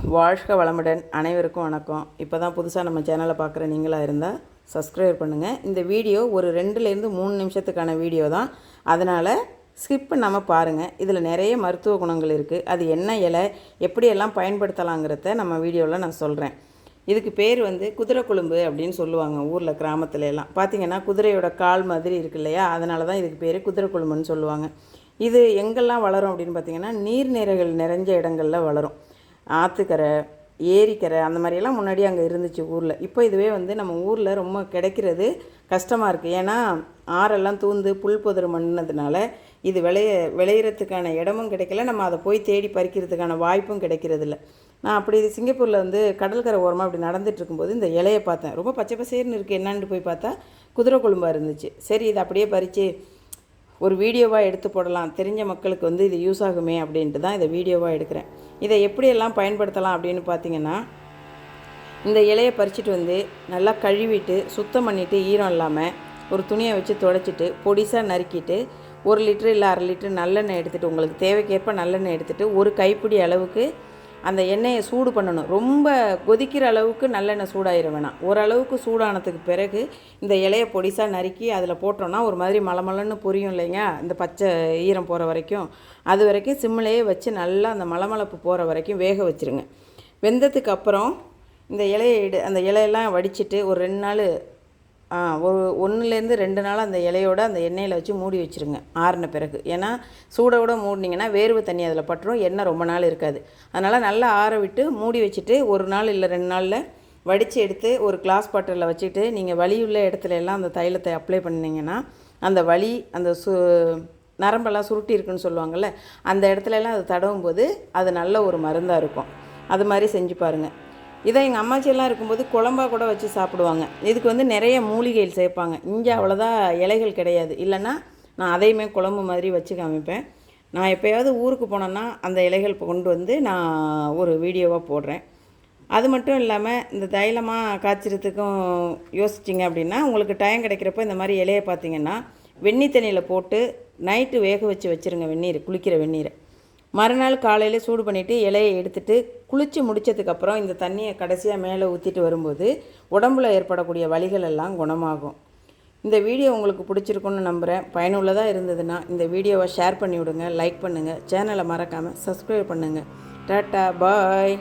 வாழ்க வளமுடன். அனைவருக்கும் வணக்கம். இப்போ தான் புதுசாக நம்ம சேனலை பார்க்குற நீங்களாக இருந்தால் சப்ஸ்கிரைப் பண்ணுங்கள். இந்த வீடியோ ஒரு 2லேருந்து 3 நிமிஷத்துக்கான வீடியோ தான், அதனால் ஸ்கிப் பண்ணாமல் பாருங்கள். இதில் நிறைய மருத்துவ குணங்கள் இருக்குது. அது என்ன இலை, எப்படியெல்லாம் பயன்படுத்தலாங்கிறத நம்ம வீடியோவில் நான் சொல்கிறேன். இதுக்கு பேர் குதிரை கொழும்பு அப்படின்னு சொல்லுவாங்க ஊரில், கிராமத்துல எல்லாம் பார்த்திங்கன்னா குதிரையோட கால் மாதிரி இருக்கு இல்லையா, அதனால தான் இதுக்கு பேர் குதிரை கொழும்புன்னு சொல்லுவாங்க. இது எங்கெல்லாம் வளரும் அப்படின்னு பார்த்திங்கன்னா நீர்நிலைகள் நிறைஞ்ச இடங்களில் வளரும். ஆற்றுக்கரை, ஏரிக்கரை அந்த மாதிரியெல்லாம் முன்னாடி அங்கே இருந்துச்சு ஊரில். இப்போ இதுவே நம்ம ஊரில் ரொம்ப கிடைக்கிறது கஷ்டமாக இருக்குது. ஏன்னா ஆறெல்லாம் தூந்து புல் புதர் மண்ணதுனால இது விளையிறதுக்கான இடமும் கிடைக்கல, நம்ம அதை போய் தேடி பறிக்கிறதுக்கான வாய்ப்பும் கிடைக்கிறதில்ல. நான் அப்படி சிங்கப்பூரில் கடற்கரை ஓரமாக அப்படி நடந்துட்டு இருக்கும்போது இந்த இலையை பார்த்தேன். ரொம்ப பச்சை பசேர்னு இருக்குது, என்னான்னு போய் பார்த்தா குதிரை கொழும்பாக இருந்துச்சு. சரி, இதை அப்படியே பறித்து ஒரு வீடியோவாக எடுத்து போடலாம், தெரிஞ்ச மக்களுக்கு இது யூஸ் ஆகுமே அப்படின்ட்டு தான் இதை வீடியோவாக எடுக்கிறேன். இதை எப்படியெல்லாம் பயன்படுத்தலாம் அப்படின்னு பார்த்திங்கன்னா, இந்த இலையை பறிச்சுட்டு நல்லா கழுவிட்டு சுத்தம் பண்ணிவிட்டு ஈரம் இல்லாமல் ஒரு துணியை வச்சு துடைச்சிட்டு பொடிசாக நறுக்கிட்டு 1 லிட்டரு இல்லை 1/2 லிட்டரு நல்லெண்ணெய் எடுத்துகிட்டு, உங்களுக்கு தேவைக்கேற்ப நல்லெண்ணெய் எடுத்துகிட்டு ஒரு கைப்பிடி அளவுக்கு அந்த எண்ணெயை சூடு பண்ணணும். ரொம்ப கொதிக்கிற அளவுக்கு நல்லெண்ணெய் சூடாயிட வேணாம். ஓரளவுக்கு சூடானதுக்கு பிறகு இந்த இலையை பொடிசாக நறுக்கி அதில் போட்டோன்னா ஒரு மாதிரி மலமலன்னு பொரியும் இல்லைங்க, இந்த பச்சை ஈரம் போகிற வரைக்கும். அது வரைக்கும் சிம்மிலேயே வச்சு நல்லா அந்த மலமளப்பு போகிற வரைக்கும் வேக வச்சுருங்க. வெந்ததுக்கு அப்புறம் இந்த இலையை அந்த இலையெல்லாம் வடிச்சிட்டு ஒரு 2 நாள், ஒரு 1லேருந்து 2 நாள் அந்த இலையோட அந்த எண்ணெயில் வச்சு மூடி வச்சுருங்க ஆறின பிறகு. ஏன்னா சூடோட மூடினீங்கன்னா வேர்வை தண்ணி அதில் பட்டுரும், எண்ணெய் ரொம்ப நாள் இருக்காது. அதனால் நல்லா ஆற விட்டு மூடி வச்சுட்டு 1 நாள் இல்லை 2 நாளில் வடித்து எடுத்து ஒரு கிளாஸ் பாட்டிலில் வச்சுட்டு நீங்கள் வலி உள்ள இடத்துல எல்லாம் அந்த தைலத்தை அப்ளை பண்ணிங்கன்னா அந்த வலி, அந்த நரம்பெல்லாம் சுருட்டி இருக்குன்னு சொல்லுவாங்கள்ல, அந்த இடத்துலலாம் அது தடவும் போது அது நல்ல ஒரு மருந்தாக இருக்கும். அது மாதிரி செஞ்சு பாருங்கள். இதை எங்கள் அம்மாச்சியெல்லாம் இருக்கும்போது குழம்பா கூட வச்சு சாப்பிடுவாங்க. இதுக்கு நிறைய மூலிகைகள் சேர்ப்பாங்க. இங்கே அவ்வளோதான் இலைகள் கிடையாது. இல்லைன்னா நான் அதையுமே குழம்பு மாதிரி வச்சு காமிப்பேன். நான் எப்போயாவது ஊருக்கு போனேன்னா அந்த இலைகள் கொண்டு நான் ஒரு வீடியோவாக போடுறேன். அது மட்டும் இல்லாமல் இந்த தைலமாக காய்ச்சறதுக்கும் யோசிச்சிங்க அப்படின்னா, உங்களுக்கு டைம் கிடைக்கிறப்ப இந்த மாதிரி இலையை பார்த்திங்கன்னா வெந்நீர் தண்ணியில் போட்டு நைட்டு வேக வச்சு வச்சுருங்க. வெந்நீர், குளிக்கிற வெந்நீரை மறுநாள் காலையில் சூடு பண்ணிவிட்டு இலையை எடுத்துகிட்டு குளித்து முடித்ததுக்கப்புறம் இந்த தண்ணியை கடைசியாக மேலே ஊற்றிட்டு வரும்போது உடம்புல ஏற்படக்கூடிய வலிகள் எல்லாம் குணமாகும். இந்த வீடியோ உங்களுக்கு பிடிச்சிருக்குன்னு நம்புகிறேன். பயனுள்ளதாக இருந்ததுன்னா இந்த வீடியோவை ஷேர் பண்ணி விடுங்க, லைக் பண்ணுங்கள், சேனலை மறக்காமல் சப்ஸ்கிரைப் பண்ணுங்கள். டாட்டா, பாய்.